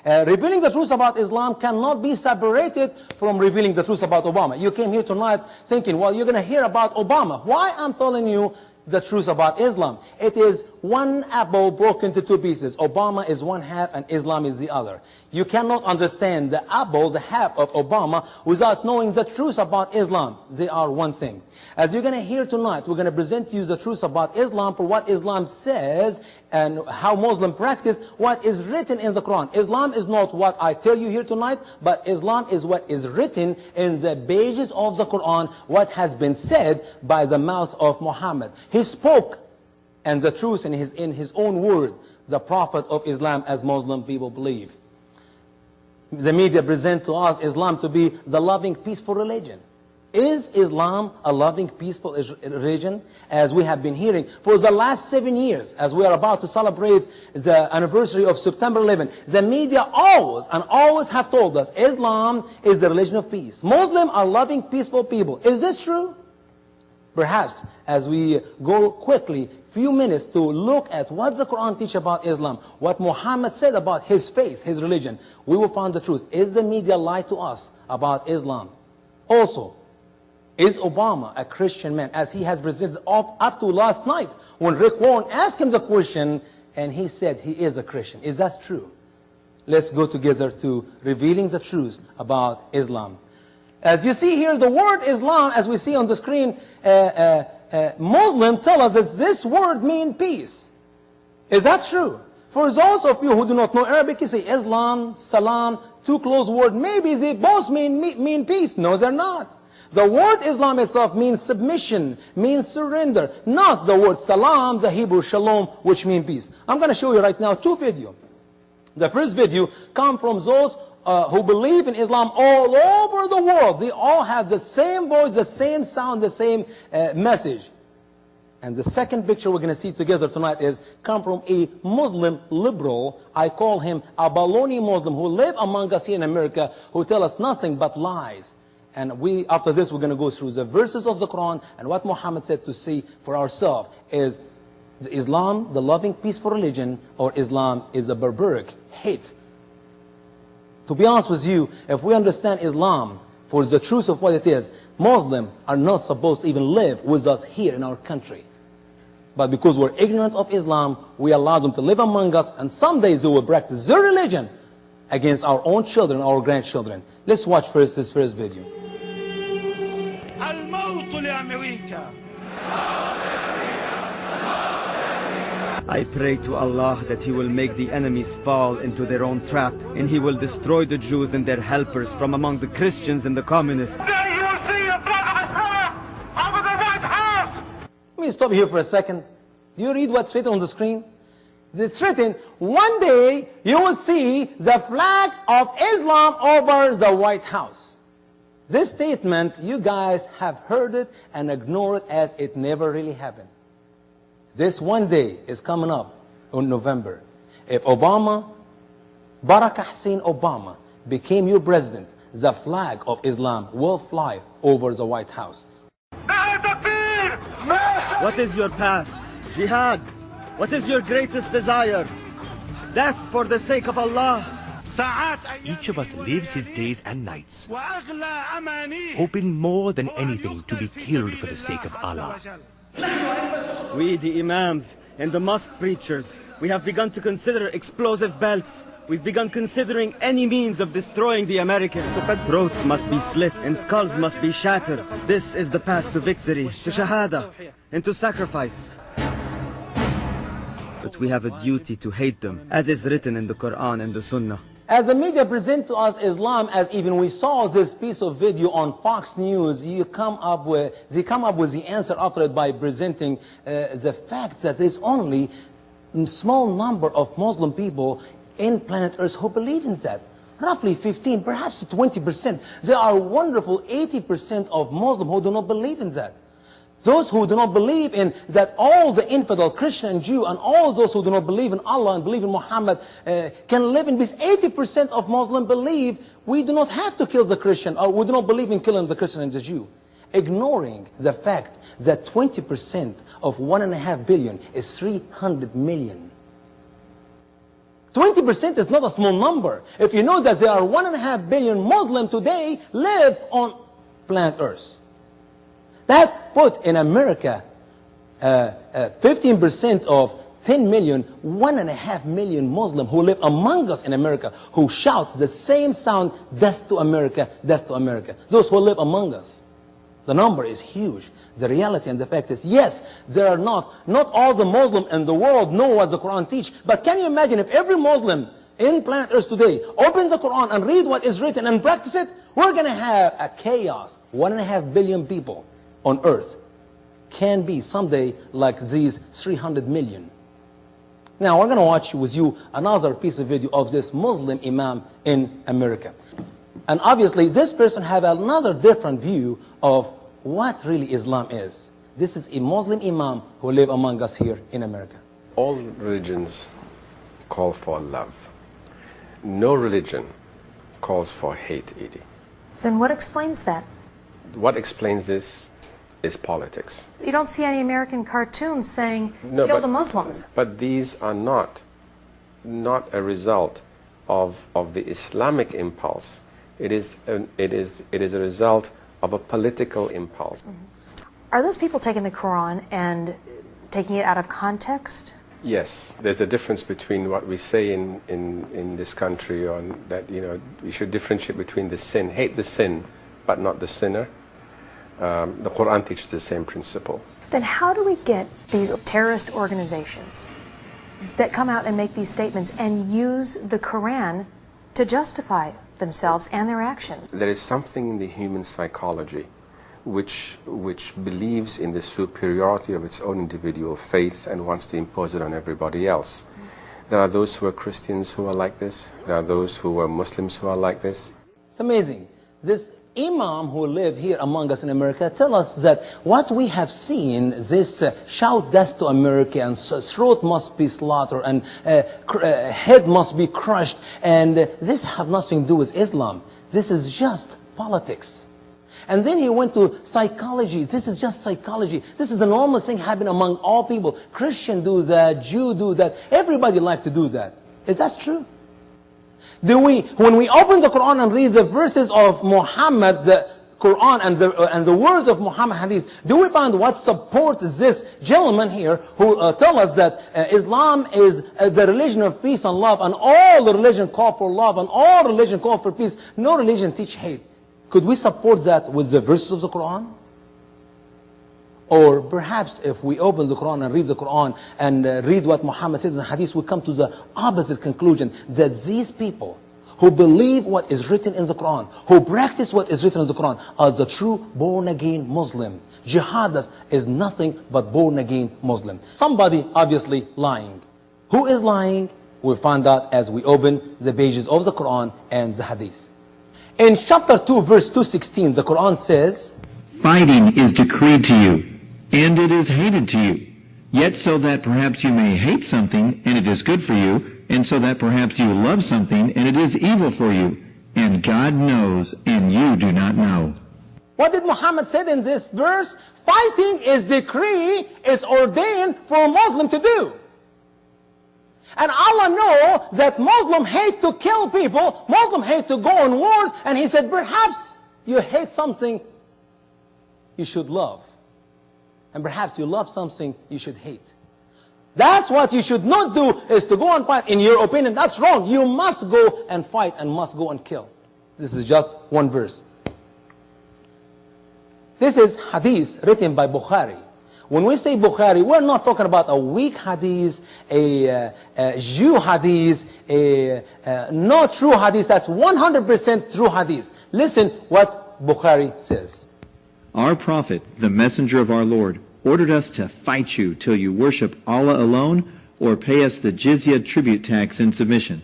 Revealing the truth about Islam cannot be separated from revealing the truth about Obama. You came here tonight thinking, well, you're going to hear about Obama. Why I'm telling you the truth about Islam? It is one apple broken into two pieces. Obama is one half and Islam is the other. You cannot understand the apple, the half of Obama, without knowing the truth about Islam. They are one thing. As you're going to hear tonight, we're going to present to you the truth about Islam for what Islam says and how Muslims practice what is written in the Quran. Islam is not what I tell you here tonight, but Islam is what is written in the pages of the Quran, what has been said by the mouth of Muhammad. He spoke, and the truth in his own word, the Prophet of Islam, as Muslim people believe. The media present to us Islam to be the loving, peaceful religion. Is Islam a loving, peaceful religion? As we have been hearing for the last 7 years, as we are about to celebrate the anniversary of September 11, the media always have told us Islam is the religion of peace. Muslims are loving, peaceful people. Is this true? Perhaps as we go quickly, few minutes to look at what the Quran teaches about Islam, what Muhammad said about his faith, his religion, we will find the truth. Is the media lied to us about Islam? Also, is Obama a Christian man, as he has presented up to last night when Rick Warren asked him the question and he said he is a Christian? Is that true? Let's go together to revealing the truth about Islam. As you see here, the word Islam, as we see on the screen, Muslims tell us that this word means peace. Is that true? For those of you who do not know Arabic, you say Islam, Salam, two close words. Maybe they both mean peace. No, they're not. The word Islam itself means submission, means surrender. Not the word Salam, the Hebrew Shalom, which means peace. I'm going to show you right now two videos. The first video comes from those who believe in Islam all over the world. They all have the same voice, the same sound, the same message. And the second picture we're going to see together tonight come from a Muslim liberal. I call him a baloney Muslim who live among us here in America, who tell us nothing but lies. And after this, we're going to go through the verses of the Quran and what Muhammad said to see for ourselves. Is Islam the loving, peaceful religion, or Islam is a barbaric hate? To be honest with you, if we understand Islam for the truth of what it is, Muslims are not supposed to even live with us here in our country. But because we're ignorant of Islam, we allow them to live among us, and some days they will practice their religion against our own children, our grandchildren. Let's watch first this first video. I pray to Allah that He will make the enemies fall into their own trap, and He will destroy the Jews and their helpers from among the Christians and the communists. There you will see a flag of Islam over the White House. Let me stop here for a second. Do you read what's written on the screen? It's written, one day you will see the flag of Islam over the White House. This statement, you guys have heard it and ignored it as it never really happened. This one day is coming up in November. If Barack Hussein Obama became your president, the flag of Islam will fly over the White House. What is your path? Jihad. What is your greatest desire? Death for the sake of Allah. Each of us lives his days and nights, hoping more than anything to be killed for the sake of Allah. We, the Imams and the mosque preachers, we have begun to consider explosive belts. We've begun considering any means of destroying the American. Throats must be slit and skulls must be shattered. This is the path to victory, to shahada, and to sacrifice. But we have a duty to hate them, as is written in the Quran and the Sunnah. As the media present to us Islam, as even we saw this piece of video on Fox News, they come up with the answer after it by presenting the fact that there's only a small number of Muslim people in planet Earth who believe in that. Roughly 15, perhaps 20%. There are wonderful 80% of Muslims who do not believe in that. Those who do not believe in that all the infidel, Christian and Jew, and all those who do not believe in Allah and believe in Muhammad can live in peace. 80% of Muslims believe we do not have to kill the Christian, or we do not believe in killing the Christian and the Jew. Ignoring the fact that 20% of 1.5 billion is 300 million. 20% is not a small number. If you know that there are 1.5 billion Muslims today live on planet Earth. That put in America 15% of 10 million, 1.5 million Muslims who live among us in America, who shout the same sound, death to America, death to America. Those who live among us. The number is huge. The reality and the fact is, yes, there are not all the Muslims in the world know what the Quran teaches. But can you imagine if every Muslim in planet Earth today opens the Quran and read what is written and practice it? We're going to have a chaos. 1.5 billion people on Earth can be someday like these 300 million. Now we're going to watch with you another piece of video of this Muslim Imam in America. And obviously this person have another different view of what really Islam is. This is a Muslim Imam who live among us here in America. All religions call for love. No religion calls for hate, Edie. Then what explains that? What explains this is politics. You don't see any American cartoons saying, kill the Muslims. But these are not a result of the Islamic impulse. It is a result of a political impulse. Are those people taking the Quran and taking it out of context? Yes, there's a difference between what we say in this country on that, you know, we should differentiate between the sin, hate the sin, but not the sinner. The Quran teaches the same principle. Then how do we get these terrorist organizations that come out and make these statements and use the Quran to justify themselves and their actions? There is something in the human psychology which believes in the superiority of its own individual faith and wants to impose it on everybody else. There are those who are Christians who are like this. There are those who are Muslims who are like this. It's amazing. This Imam who live here among us in America tell us that what we have seen, this shout death to America and throat must be slaughtered and head must be crushed, and this have nothing to do with Islam. This is just politics. And then he went to psychology. This is just psychology. This is a normal thing happening among all people. Christian do that, Jew do that. Everybody like to do that. Is that true? When we open the Quran and read the verses of Muhammad, the Quran and the words of Muhammad Hadith, do we find what supports this gentleman here who tell us that Islam is the religion of peace and love, and all the religion call for love, and all religion call for peace? No religion teach hate. Could we support that with the verses of the Quran? Or perhaps if we open the Quran and read the Quran and read what Muhammad said in the Hadith, we come to the opposite conclusion, that these people who believe what is written in the Quran, who practice what is written in the Quran, are the true born-again Muslim. Jihadist is nothing but born-again Muslim. Somebody obviously lying. Who is lying? We'll find out as we open the pages of the Quran and the Hadith. In chapter 2, verse 216, the Quran says, "Fighting is decreed to you, and it is hated to you. Yet so that perhaps you may hate something, and it is good for you, and so that perhaps you love something, and it is evil for you. And God knows, and you do not know." What did Muhammad say in this verse? Fighting is decreed, it's ordained for a Muslim to do. And Allah knows that Muslim hate to kill people, Muslim hate to go on wars, and He said, perhaps you hate something you should love. And perhaps you love something you should hate. That's what you should not do, is to go and fight. In your opinion, that's wrong. You must go and fight and must go and kill. This is just one verse. This is hadith written by Bukhari. When we say Bukhari, we're not talking about a weak hadith, a Jew hadith, a not true hadith. That's 100% true hadith. Listen what Bukhari says. Our prophet, the messenger of our Lord, ordered us to fight you till you worship Allah alone or pay us the jizya tribute tax in submission.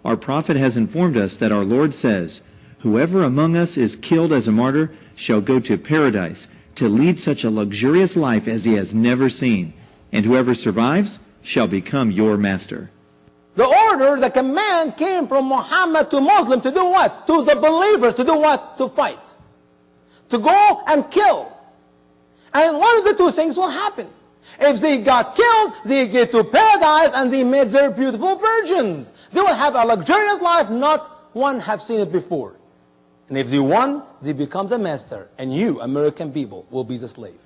Our prophet has informed us that our Lord says, "Whoever among us is killed as a martyr shall go to paradise to lead such a luxurious life as he has never seen, and whoever survives shall become your master." The order, the command came from Muhammad to Muslim to do what? To the believers to do what? To fight. To go and kill. And one of the two things will happen. If they got killed, they get to paradise and they made their beautiful virgins. They will have a luxurious life, not one have seen it before. And if they won, they become the master, and you, American people, will be the slave.